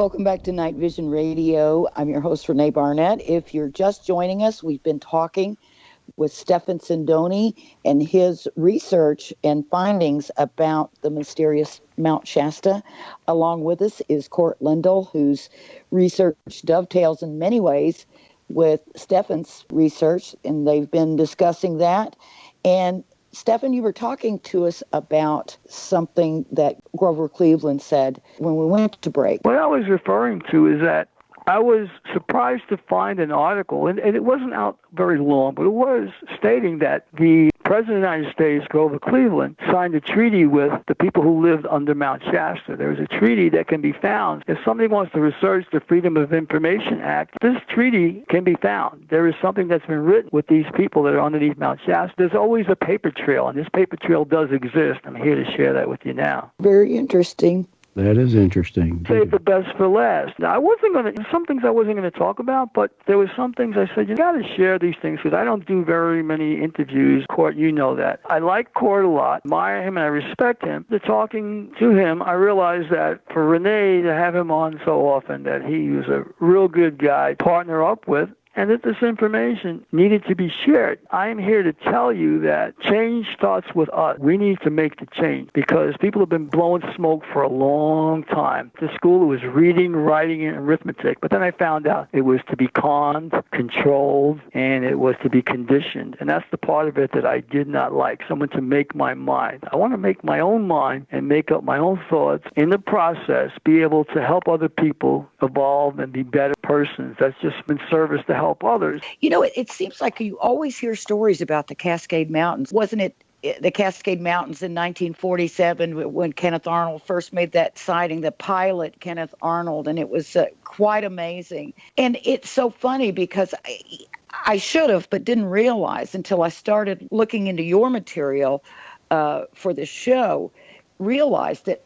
Welcome back to Night Vision Radio. I'm your host, Renee Barnett. If you're just joining us, we've been talking with Stephan Sindoni and his research and findings about the mysterious Mount Shasta. Along with us is Cort Lindell, whose research dovetails in many ways with Stephan's research, and they've been discussing that. And Stephan, you were talking to us about something that Grover Cleveland said when we went to break. What I was referring to is that I was surprised to find an article, and it wasn't out very long, but it was stating that the President of the United States, Grover Cleveland, signed a treaty with the people who lived under Mount Shasta. There is a treaty that can be found. If somebody wants to research the Freedom of Information Act, this treaty can be found. There is something that's been written with these people that are underneath Mount Shasta. There's always a paper trail, and this paper trail does exist. I'm here to share that with you now. Very interesting. That is interesting. Save the best for last. Now, some things I wasn't going to talk about, but there were some things I said, you got to share these things because I don't do very many interviews. Cort, you know that. I like Cort a lot, admire him, and I respect him. After talking to him, I realized that for Renee to have him on so often, that he was a real good guy to partner up with, and that this information needed to be shared. I am here to tell you that change starts with us. We need to make the change because people have been blowing smoke for a long time. The school, it was reading, writing, and arithmetic. But then I found out it was to be conned, controlled, and it was to be conditioned. And that's the part of it that I did not like, someone to make my mind. I want to make my own mind and make up my own thoughts. In the process, be able to help other people evolve and be better persons. That's just in service to help others. You know, it seems like you always hear stories about the Cascade Mountains. Wasn't it the Cascade Mountains in 1947 when Kenneth Arnold first made that sighting, the pilot Kenneth Arnold, and it was quite amazing. And it's so funny because I should have, but didn't realize until I started looking into your material for the show, realized that,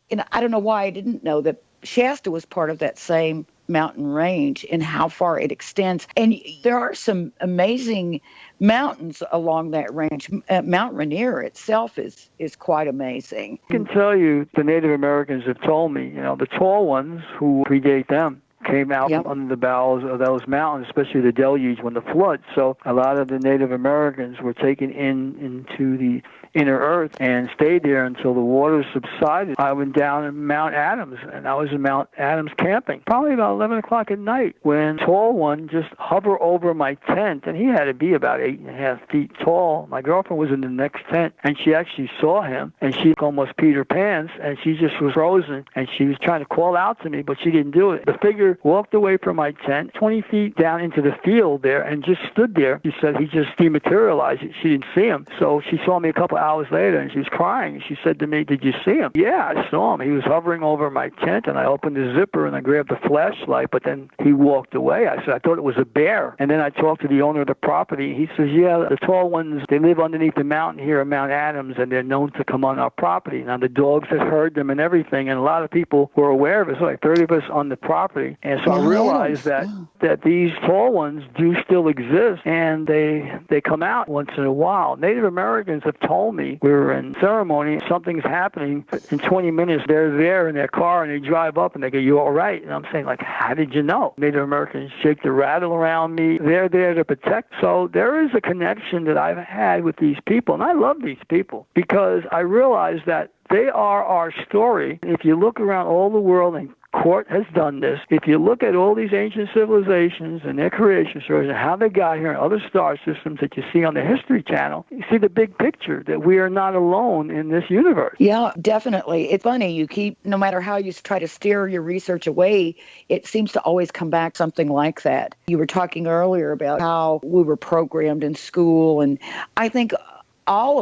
and I don't know why I didn't know that Shasta was part of that same mountain range and how far it extends. And there are some amazing mountains along that range. Mount Rainier itself is quite amazing. I can tell you, the Native Americans have told me, the tall ones who predate them came out from under the bowels of those mountains, especially the deluge when the flood. So a lot of the Native Americans were taken into the inner earth and stayed there until the water subsided. I went down in Mount Adams, and I was in Mount Adams camping, probably about 11 o'clock at night, when tall one just hovered over my tent, and he had to be about 8.5 feet tall. My girlfriend was in the next tent, and she actually saw him, and she almost peed her pants, and she just was frozen, and she was trying to call out to me, but she didn't do it. The figure walked away from my tent, 20 feet down into the field there, and just stood there. She said he just dematerialized. She didn't see him. So she saw me a couple hours later, and she was crying. She said to me, "Did you see him?" "Yeah, I saw him. He was hovering over my tent, and I opened the zipper, and I grabbed the flashlight, but then he walked away." I said, "I thought it was a bear." And then I talked to the owner of the property. He says, "Yeah, the tall ones, they live underneath the mountain here at Mount Adams, and they're known to come on our property." Now, the dogs had heard them and everything, and a lot of people were aware of it. So like 30 of us on the property. And so I realized that these tall ones do still exist, and they come out once in a while. Native Americans have told me, we were in ceremony, something's happening. In 20 minutes, they're there in their car, and they drive up, and they go, "You all right?" And I'm saying, like, how did you know? Native Americans shake the rattle around me. They're there to protect. So there is a connection that I've had with these people, and I love these people because I realize that they are our story. If you look around all the world, and Cort has done this, if you look at all these ancient civilizations and their creation stories and how they got here and other star systems that you see on the History Channel, you see the big picture that we are not alone in this universe. Yeah, definitely. It's funny. No matter how you try to steer your research away, it seems to always come back something like that. You were talking earlier about how we were programmed in school, and I think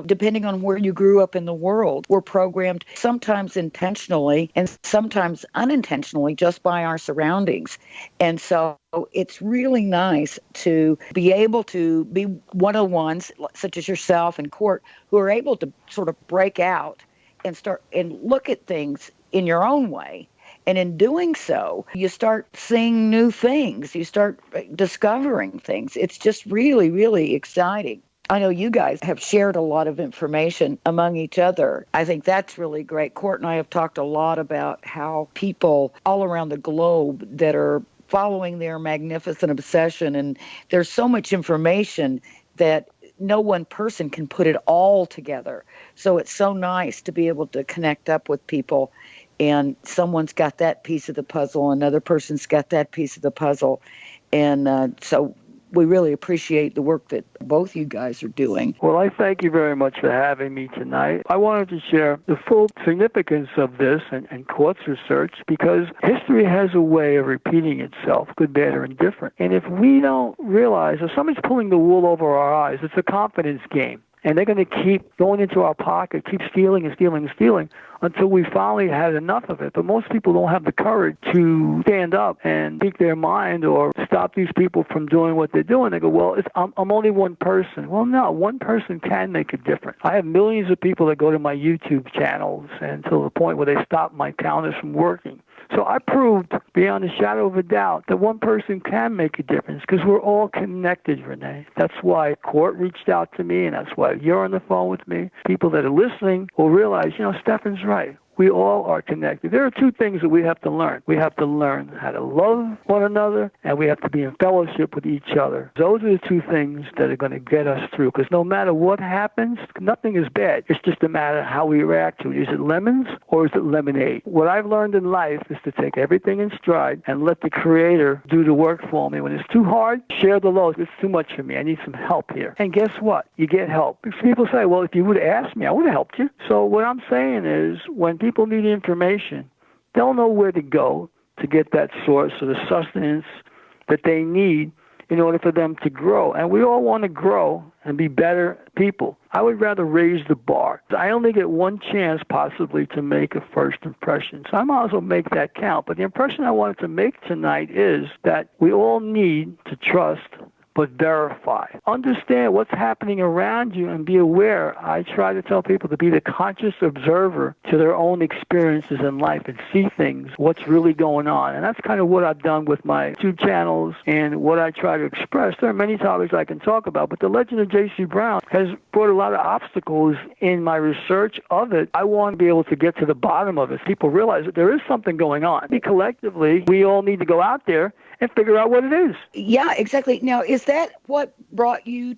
depending on where you grew up in the world, we're programmed sometimes intentionally and sometimes unintentionally just by our surroundings. And so it's really nice to be able to be one of the ones, such as yourself and Cort, who are able to sort of break out and start and look at things in your own way. And in doing so, you start seeing new things. You start discovering things. It's just really, really exciting. I know you guys have shared a lot of information among each other. I think that's really great. Court and I have talked a lot about how people all around the globe that are following their magnificent obsession, and there's so much information that no one person can put it all together. So it's so nice to be able to connect up with people, and someone's got that piece of the puzzle, another person's got that piece of the puzzle. And so we really appreciate the work that both you guys are doing. Well, I thank you very much for having me tonight. I wanted to share the full significance of this and Court's research, because history has a way of repeating itself, good, bad, or indifferent. And if we don't realize, if somebody's pulling the wool over our eyes, it's a confidence game. And they're going to keep going into our pocket, keep stealing and stealing and stealing until we finally had enough of it. But most people don't have the courage to stand up and speak their mind or stop these people from doing what they're doing. They go, well, I'm only one person. Well, no, one person can make a difference. I have millions of people that go to my YouTube channels until the point where they stop my counters from working. So I proved beyond a shadow of a doubt that one person can make a difference, because we're all connected, Renee. That's why Court reached out to me, and that's why you're on the phone with me. People that are listening will realize, Stefan's right. We all are connected. There are two things that we have to learn. We have to learn how to love one another, and we have to be in fellowship with each other. Those are the two things that are going to get us through, because no matter what happens, nothing is bad. It's just a matter of how we react to it. Is it lemons or is it lemonade? What I've learned in life is to take everything in stride and let the Creator do the work for me. When it's too hard, share the load. It's too much for me. I need some help here. And guess what? You get help. People say, well, if you would have asked me, I would have helped you. So what I'm saying is, when people need information, they'll know where to go to get that source or the sustenance that they need in order for them to grow. And we all want to grow and be better people. I would rather raise the bar. I only get one chance possibly to make a first impression, so I might as well make that count. But the impression I wanted to make tonight is that we all need to trust but verify. Understand what's happening around you and be aware. I try to tell people to be the conscious observer to their own experiences in life and see things, what's really going on. And that's kind of what I've done with my two channels and what I try to express. There are many topics I can talk about, but the legend of J.C. Brown has brought a lot of obstacles in my research of it. I want to be able to get to the bottom of it. People realize that there is something going on. Collectively, we all need to go out there and figure out what it is. Yeah, exactly. Now, is that what brought you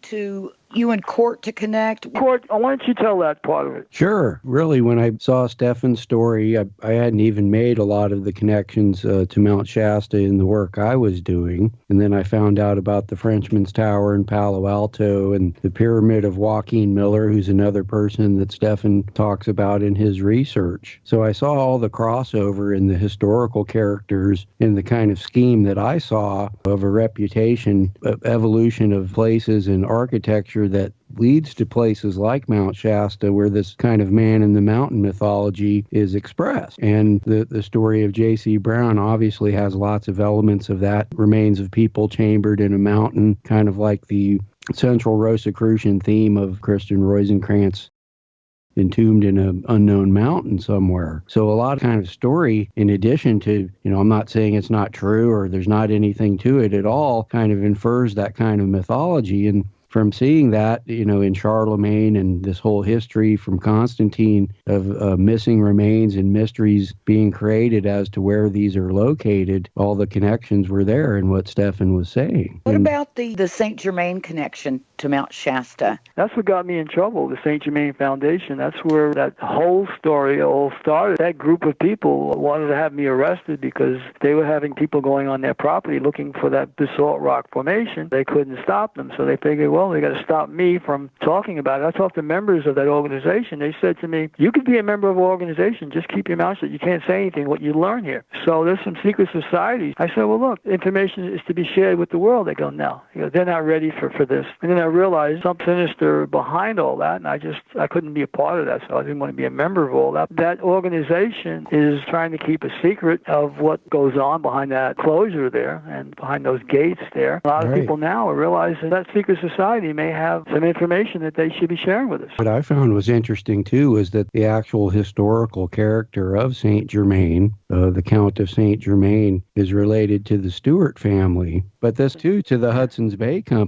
and Court to connect? Court, why don't you tell that part of it? Sure. Really, when I saw Stefan's story, I hadn't even made a lot of the connections to Mount Shasta in the work I was doing. And then I found out about the Frenchman's Tower in Palo Alto and the Pyramid of Joaquin Miller, who's another person that Stefan talks about in his research. So I saw all the crossover in the historical characters in the kind of scheme that I saw of a reputation, of evolution of places and architecture that leads to places like Mount Shasta, where this kind of man in the mountain mythology is expressed. And the story of J.C. Brown obviously has lots of elements of that. Remains of people chambered in a mountain, kind of like the central Rosicrucian theme of Christian Rosencrantz entombed in an unknown mountain somewhere. So a lot of kind of story, in addition to, I'm not saying it's not true or there's not anything to it at all, kind of infers that kind of mythology. And from seeing that, in Charlemagne and this whole history from Constantine of missing remains and mysteries being created as to where these are located, all the connections were there in what Stefan was saying. What about the St. Germain connection to Mount Shasta? That's what got me in trouble, the St. Germain Foundation. That's where that whole story all started. That group of people wanted to have me arrested because they were having people going on their property looking for that basalt rock formation. They couldn't stop them, so they figured, well, they got to stop me from talking about it. I talked to members of that organization. They said to me, you could be a member of an organization, just keep your mouth shut. You can't say anything, what you learn here. So there's some secret societies. I said, well, look, information is to be shared with the world. They go, no. They're not ready for this. And then I realized something sinister behind all that, and I couldn't be a part of that, so I didn't want to be a member of all that. That organization is trying to keep a secret of what goes on behind that closure there and behind those gates there. A lot of people now are realizing that secret society may have some information that they should be sharing with us. What I found was interesting, too, was that the actual historical character of St. Germain, the Count of St. Germain, is related to the Stuart family. But this, too, to the Hudson's Bay Company.